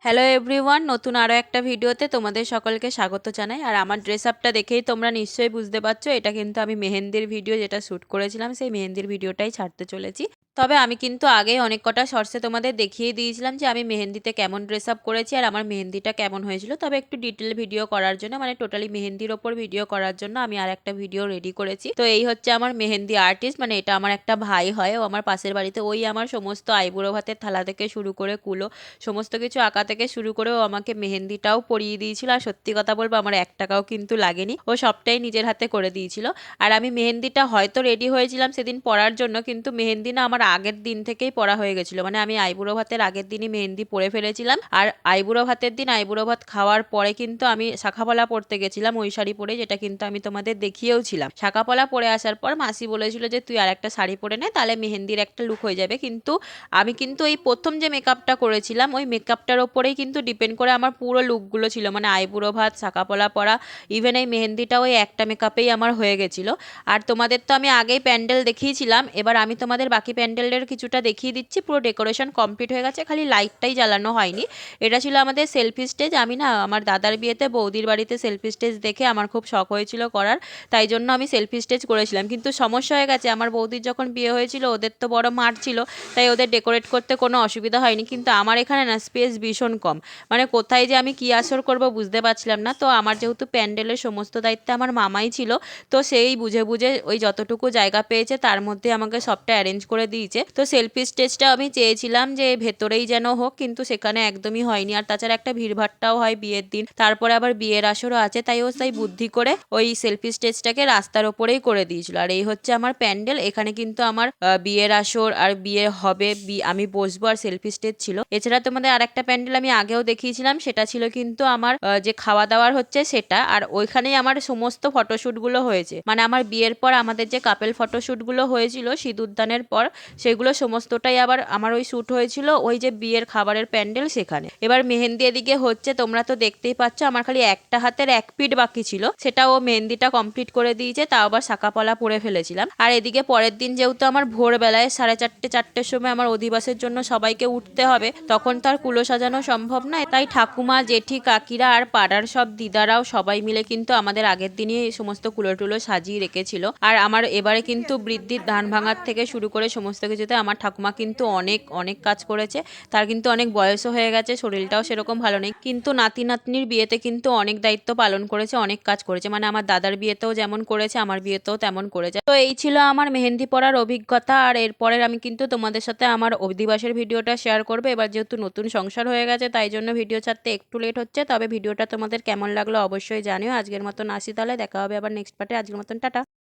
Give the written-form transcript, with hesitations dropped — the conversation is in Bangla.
হ্যালো এভরিওয়ান, নতুন আরও একটা ভিডিওতে তোমাদের সকলকে স্বাগত জানাই। আর আমার ড্রেস আপটা দেখেই তোমরা নিশ্চয়ই বুঝতে পারছো এটা কিন্তু আমি মেহেন্দির ভিডিও যেটা শ্যুট করেছিলাম সেই মেহেন্দির ভিডিওটাই ছাড়তে চলেছি। তবে আমি কিন্তু আগেই অনেক কটা শর্টসে তোমাদের দেখিয়ে দিয়েছিলাম যে আমি মেহেন্দিতে কেমন ড্রেস আপ করেছি আর আমার মেহেন্দিটা কেমন হয়েছিল। তবে একটু ডিটেল ভিডিও করার জন্য, মানে টোটালি মেহেন্দির ওপর ভিডিও করার জন্য আমি আর একটা ভিডিও রেডি করেছি। তো এই হচ্ছে আমার মেহেন্দি আর্টিস্ট, মানে এটা আমার একটা ভাই হয়, ও আমার পাশের বাড়িতে। ওই আমার সমস্ত আইবুড়ো ভাতের থালা থেকে শুরু করে কুলো সমস্ত কিছু আঁকা থেকে শুরু করে ও আমাকে মেহেন্দিটাও পরিয়ে দিয়েছিল। আর সত্যি কথা বলবো আমার 1 টাকাও কিন্তু লাগেনি, ও সবটাই নিজের হাতে করে দিয়েছিল। আর আমি মেহেন্দিটা হয়তো রেডি হয়েছিলাম সেদিন পরার জন্য, কিন্তু মেহেন্দি না আমার আগের দিন থেকেই পরা হয়ে গেছিলো। মানে আমি আইবুড়ো ভাতের আগের দিনই মেহেন্দি পরে ফেলেছিলাম। আর আইবুড়ো ভাতের দিন আইবুড়ো ভাত খাওয়ার পরে কিন্তু আমি শাখাপলা পরতে গেছিলাম ওই শাড়ি পরে, যেটা কিন্তু আমি তোমাদের দেখিয়েও ছিলাম। শাখাপলা পরে আসার পর মাসি বলেছিল যে তুই আর একটা শাড়ি পরে নে, তাহলে মেহেন্দির একটা লুক হয়ে যাবে। কিন্তু আমি কিন্তু এই প্রথম যে মেকআপটা করেছিলাম ওই মেকআপটার ওপরেই কিন্তু ডিপেন্ড করে আমার পুরো লুকগুলো ছিল, মানে আইবুড়ো ভাত, শাঁকাপলা পরা, ইভেন এই মেহেন্দিটা ওই একটা মেকআপেই আমার হয়ে গেছিলো। আর তোমাদের তো আমি আগেই প্যান্ডেল দেখিয়েছিলাম, এবার আমি তোমাদের বাকি প্যান্ডেলের কিছুটা দেখিয়ে দিচ্ছি। পুরো ডেকোরেশন কমপ্লিট হয়ে গেছে, খালি লাইটটাই জ্বালানো হয়নি। এটা ছিল আমাদের সেলফি স্টেজ। আমি না আমার দাদার বিয়েতে বৌদির বাড়িতে সেলফি স্টেজ দেখে আমার খুব শখ হয়েছিল করার, তাই জন্য আমি সেলফি স্টেজ করেছিলাম। কিন্তু সমস্যা হয়ে গেছে, আমার বৌদির যখন বিয়ে হয়েছিল ওদের তো বড় মাঠ ছিল, তাই ওদের ডেকোরেট করতে কোনো অসুবিধা হয়নি। কিন্তু আমার এখানে না স্পেস ভীষণ কম, মানে কোথায় যে আমি কী আসর করব বুঝতে পারছিলাম না। তো আমার যেহেতু প্যান্ডেলের সমস্ত দায়িত্ব আমার মামাই ছিল, তো সেই বুঝে বুঝে ওই যতটুকু জায়গা পেয়েছে তার মধ্যে আমাকে সবটা অ্যারেঞ্জ করে দিয়েছে। তো সেলফি স্টেজটা আমি চেয়েছিলাম যে ভেতরেই যেন হোক, কিন্তু সেখানে একদমই হয়নি। আর তাছাড়া একটা ভিড়ভাট্টাও হয় বিয়ের দিন, তারপরে আবার বিয়ের আসরও আছে, তাই ও তাই বুদ্ধি করে ওই সেলফি স্টেজটাকে রাস্তার ওপরেই করে দিয়েছিল। আর এই হচ্ছে আমার প্যান্ডেল। এখানে কিন্তু আমার বিয়ের আসর আর বিয়ে হবে, আমি বসবো, আর সেলফি স্টেজ ছিল। এছাড়া তোমাদের আর একটা প্যান্ডেল আমি আগেও দেখিয়েছিলাম, সেটা ছিল কিন্তু আমার যে খাওয়া দাওয়ার হচ্ছে সেটা। আর ওইখানেই আমার সমস্ত ফটোশ্যুটগুলো হয়েছে, মানে আমার বিয়ের পর আমাদের যে কাপেল ফটোশ্যুটগুলো হয়েছিল সিঁদুরদানের পর, সেগুলো সমস্তটাই আবার আমার ওই শ্যুট হয়েছিল ওই যে বিয়ের খাবারের প্যান্ডেল সেখানে। এবার মেহেন্দি এদিকে হচ্ছে, তোমরা তো দেখতেই পাচ্ছ আমার খালি একটা হাতের এক পিঠ বাকি ছিল, সেটা ও মেহেন্দিটা কমপ্লিট করে দিয়েছে, তাও আবার শাঁকাপলা পরে ফেলেছিলাম। আর এদিকে পরের দিন যেহেতু আমার ভোরবেলায় 4:30-4টের সময় আমার অধিবাসের জন্য সবাইকে উঠতে হবে, তখন তো আর কুলো সাজানো সম্ভব নয়, তাই ঠাকুমা, জেঠি, কাকিরা আর পাড়ার সব দিদারাও সবাই মিলে কিন্তু আমাদের আগের দিনই এই সমস্ত কুলো টুলো সাজিয়ে রেখেছিল। আর আমার এবারে কিন্তু বৃদ্ধির ধান ভাঙার থেকে শুরু করে সমস্ত কিছুতে আমার ঠাকুমা কিন্তু অনেক অনেক কাজ করেছে। তার কিন্তু অনেক বয়সও হয়ে গেছে, শরীরটাও সেরকম ভালো নেই, কিন্তু নাতি নাতনির বিয়েতে কিন্তু অনেক দায়িত্ব পালন করেছে, অনেক কাজ করেছে। মানে আমার দাদার বিয়েতেও যেমন করেছে আমার বিয়েতেও তেমন করেছে। তো এই ছিল আমার মেহেন্দি পরার অভিজ্ঞতা। আর এরপরের আমি কিন্তু তোমাদের সাথে আমার অধিবাসের ভিডিওটা শেয়ার করবো। এবার যেহেতু নতুন সংসার হয়ে গেছে তাই জন্য ভিডিও ছাড়তে একটু লেট হচ্ছে। তবে ভিডিওটা তোমাদের কেমন লাগলো অবশ্যই জানিও। আজকের মতন আসি, তাহলে দেখা হবে আবার নেক্সট পার্টে। আজকের মতন টাটা।